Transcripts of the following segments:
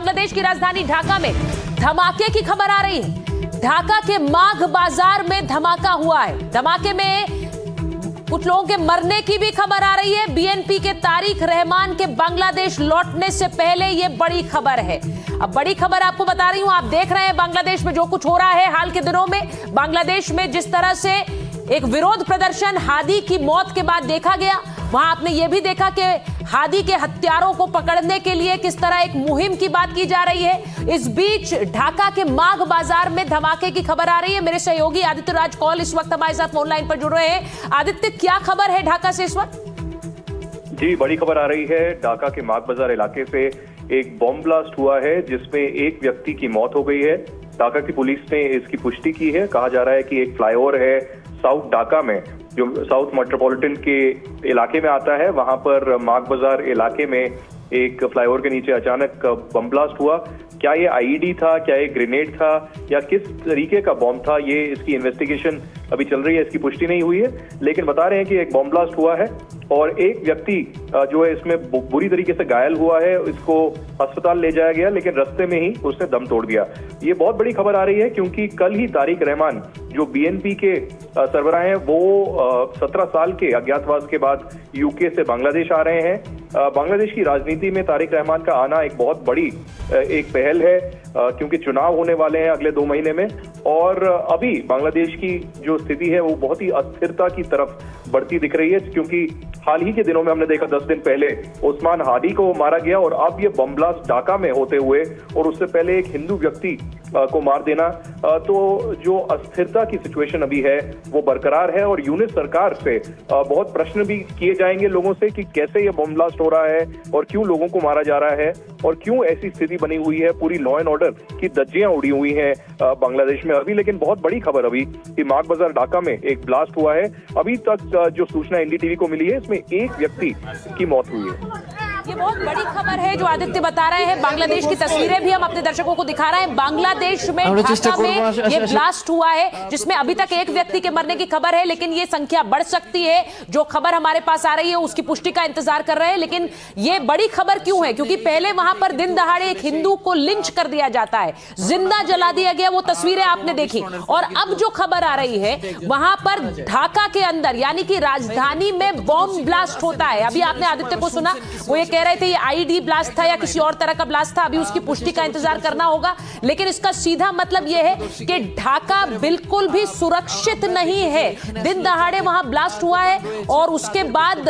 बांग्लादेश की राजधानी ढाका में धमाके की खबर आ रही है। ढाका के माघ बाजार में धमाका हुआ है। धमाके में कुछ लोगों के मरने की भी खबर आ रही है। बीएनपी के तारिक रहमान के बांग्लादेश लौटने से पहले ये बड़ी खबर है। अब बड़ी खबर आपको बता रही हूं। आप देख रहे हैं बांग्लादेश में जो कुछ हो रहा है हाल के दिनों में। बांग्लादेश में जिस तरह से एक विरोध प्रदर्शन हादी की मौत के बाद देखा गया, वहां आपने ये भी देखा कि हादी के हत्यारों को पकड़ने के लिए किस तरह एक मुहिम की बात की जा रही है। इस बीच ढाका के माघ बाजार में धमाके की खबर आ रही है। मेरे सहयोगी आदित्य राज कौल इस वक्त हमारे साथ फोन लाइन पर जुड़ रहे हैं। आदित्य, क्या खबर है ढाका से इस वक्त? जी, बड़ी खबर आ रही है। ढाका के माघ बाजार इलाके से एक बॉम्ब ब्लास्ट हुआ है जिसमें एक व्यक्ति की मौत हो गई है। ढाका की पुलिस ने इसकी पुष्टि की है। कहा जा रहा है कि एक फ्लाईओवर है साउथ ढाका में, जो साउथ मेट्रोपॉलिटन के इलाके में आता है, वहां पर माघ बाजार इलाके में एक फ्लाईओवर के नीचे अचानक बम ब्लास्ट हुआ। क्या ये आईईडी था, क्या ये ग्रेनेड था, या किस तरीके का बॉम्ब था, ये इसकी इन्वेस्टिगेशन अभी चल रही है। इसकी पुष्टि नहीं हुई है, लेकिन बता रहे हैं कि एक बॉम्ब ब्लास्ट हुआ है और एक व्यक्ति जो है इसमें बुरी तरीके से घायल हुआ है। इसको अस्पताल ले जाया गया, लेकिन रास्ते में ही उसने दम तोड़ दिया। ये बहुत बड़ी खबर आ रही है क्योंकि कल ही तारिक रहमान, जो बीएनपी के सरबराह हैं, वो 17 साल के अज्ञातवास के बाद यूके से बांग्लादेश आ रहे हैं। बांग्लादेश की राजनीति में तारिक रहमान का आना एक बहुत बड़ी एक पहल है क्योंकि चुनाव होने वाले हैं अगले 2 महीने में। और अभी बांग्लादेश की जो स्थिति है वो बहुत ही अस्थिरता की तरफ बढ़ती दिख रही है क्योंकि हाल ही के दिनों में हमने देखा 10 दिन पहले उस्मान हादी को मारा गया और अब ये बम ब्लास्ट ढाका में होते हुए और उससे पहले एक हिंदू व्यक्ति को मार देना, तो जो अस्थिरता की सिचुएशन अभी है वो बरकरार है। और यूनिट सरकार से बहुत प्रश्न भी किए जाएंगे लोगों से कि कैसे ये बम ब्लास्ट हो रहा है और क्यों लोगों को मारा जा रहा है और क्यों ऐसी स्थिति बनी हुई है। पूरी लॉ एंड ऑर्डर की धज्जियां उड़ी हुई हैं बांग्लादेश में अभी। लेकिन बहुत बड़ी खबर अभी कि माघ बाजार ढाका में एक ब्लास्ट हुआ है। अभी तक जो सूचना एनडीटीवी को मिली है, इसमें एक व्यक्ति की मौत हुई है। ये बहुत बड़ी खबर है जो आदित्य बता रहे हैं। बांग्लादेश की तस्वीरें भी हम अपने दर्शकों को दिखा रहे हैं। बांग्लादेश में ढाका में ये ब्लास्ट हुआ है जिसमें अभी तक एक व्यक्ति के मरने की खबर है, लेकिन ये संख्या बढ़ सकती है। जो खबर हमारे पास आ रही है उसकी पुष्टि का इंतजार कर रहे हैं। लेकिन ये बड़ी खबर क्यों है? क्योंकि पहले वहां पर दिन दहाड़े एक हिंदू को लिंच कर दिया जाता है, जिंदा जला दिया गया। वो तस्वीरें आपने देखी। और अब जो खबर आ रही है वहां पर ढाका के अंदर यानी कि राजधानी में बॉम्ब ब्लास्ट होता है। अभी आपने आदित्य को सुना, वो ये कह रहे थे ये आईडी ब्लास्ट था या किसी और तरह का ब्लास्ट था। अभी उसकी पुष्टि का इंतजार करना होगा। लेकिन इसका सीधा मतलब यह है कि ढाका बिल्कुल भी सुरक्षित नहीं है। दिन दहाड़े वहां ब्लास्ट हुआ है और उसके बाद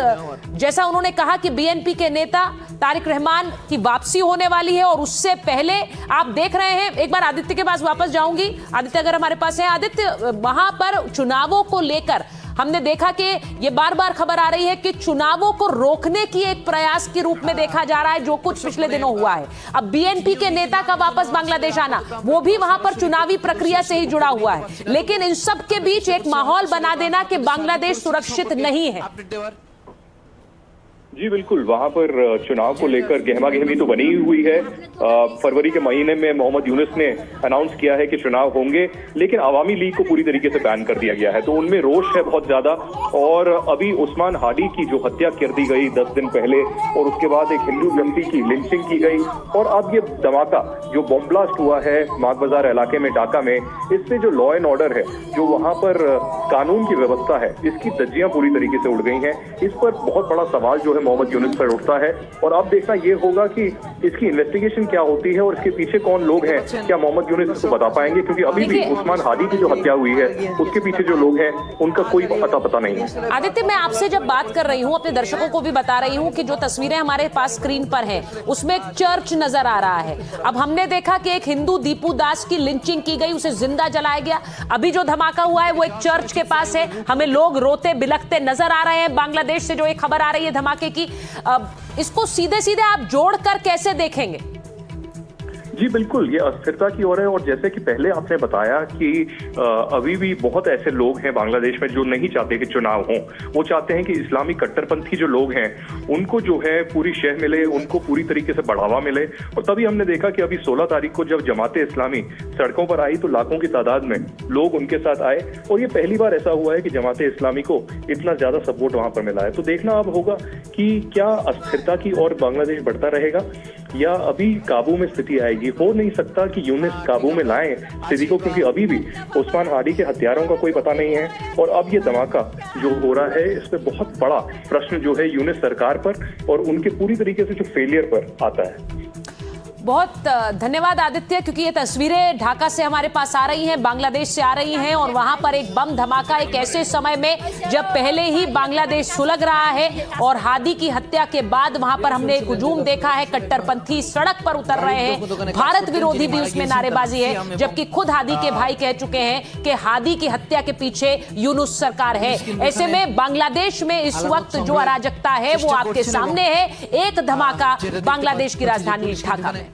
जैसा उन्होंने कहा कि बीएनपी के नेता तारिक रहमान की वापसी होने वाली है। और उससे पहले आप देख रहे हैं, एक बार आदित्य के पास वापस जाऊंगी। आदित्य अगर हमारे पास है, आदित्य, वहां पर चुनावों को लेकर हमने देखा कि ये बार बार खबर आ रही है कि चुनावों को रोकने की एक प्रयास के रूप में देखा जा रहा है, जो कुछ पिछले दिनों हुआ है। अब बीएनपी के नेता का वापस बांग्लादेश आना, वो भी वहां पर चुनावी प्रक्रिया से ही जुड़ा हुआ है। लेकिन इन सब के बीच एक माहौल बना देना कि बांग्लादेश सुरक्षित नहीं है। जी बिल्कुल, वहां पर चुनाव को लेकर गहमा गहमी तो बनी हुई है। फरवरी के महीने में मोहम्मद यूनुस ने अनाउंस किया है कि चुनाव होंगे, लेकिन अवामी लीग को पूरी तरीके से बैन कर दिया गया है। तो उनमें रोष है बहुत ज्यादा। और अभी उस्मान हादी की जो हत्या कर दी गई 10 दिन पहले और उसके बाद एक हिंदू व्यक्ति की लिंचिंग की गई और अब ये धमाका जो बॉम्ब ब्लास्ट हुआ है माघ बाजार इलाके में ढाका में, इससे जो लॉ एंड ऑर्डर है, जो वहां पर कानून की व्यवस्था है, इसकी धज्जियां पूरी तरीके से उड़ गई हैं। इस पर बहुत बड़ा सवाल जो है मोहम्मद यूनुस पर उठता है। और अब देखना ये होगा कि इसकी इन्वेस्टिगेशन क्या होती है और इसके पीछे कौन लोग हैं। क्या मोहम्मद यूनुस इसको बता पाएंगे? क्योंकि अभी भी उस्मान हादी की जो हत्या हुई है उसके पीछे जो लोग हैं उनका कोई पता नहीं है। आदित्य, मैं आपसे जब बात कर रही हूँ, अपने दर्शकों को भी बता रही हूँ कि जो तस्वीरें हमारे पास स्क्रीन पर हैं उसमें एक चर्च नजर आ रहा है। अब हमने देखा कि एक हिंदू दीपू दास की लिंचिंग की गई, उसे जिंदा जलाया गया। अभी जो धमाका हुआ है वो एक चर्च के पास है। हमें लोग रोते बिलखते नजर आ रहे हैं। बांग्लादेश से जो एक खबर आ रही है धमाके की, इसको सीधे सीधे आप जोड़कर कैसे देखेंगे? जी बिल्कुल, ये अस्थिरता की ओर है। और जैसे कि पहले आपने बताया कि अभी भी बहुत ऐसे लोग हैं बांग्लादेश में जो नहीं चाहते कि चुनाव हो। वो चाहते हैं कि इस्लामी कट्टरपंथी जो लोग हैं उनको जो है पूरी शह मिले, उनको पूरी तरीके से बढ़ावा मिले। और तभी हमने देखा कि अभी 16 तारीख को जब जमाते इस्लामी सड़कों पर आई तो लाखों की तादाद में लोग उनके साथ आए। और ये पहली बार ऐसा हुआ है कि जमाते इस्लामी को इतना ज्यादा सपोर्ट वहां पर मिला है। तो देखना अब होगा कि क्या अस्थिरता की ओर बांग्लादेश बढ़ता रहेगा या अभी काबू में स्थिति आएगी। हो नहीं सकता कि यूनिस काबू में लाएं स्थिति को, क्योंकि अभी भी उस्मान हादी के हत्यारों का कोई पता नहीं है। और अब ये धमाका जो हो रहा है, इस पे बहुत बड़ा प्रश्न जो है यूनिस सरकार पर और उनके पूरी तरीके से जो फेलियर पर आता है। बहुत धन्यवाद आदित्य, क्योंकि ये तस्वीरें ढाका से हमारे पास आ रही हैं, बांग्लादेश से आ रही हैं, और वहां पर एक बम धमाका एक ऐसे समय में जब पहले ही बांग्लादेश सुलग रहा है और हादी की हत्या के बाद वहां पर हमने एक हुजूम देखा है, कट्टरपंथी सड़क पर उतर रहे हैं, भारत विरोधी भी उसमें नारेबाजी है, जबकि खुद हादी के भाई कह चुके हैं कि हादी की हत्या के पीछे यूनुस सरकार है। ऐसे में बांग्लादेश में इस वक्त जो अराजकता है वो आपके सामने है, एक धमाका बांग्लादेश की राजधानी ढाका में।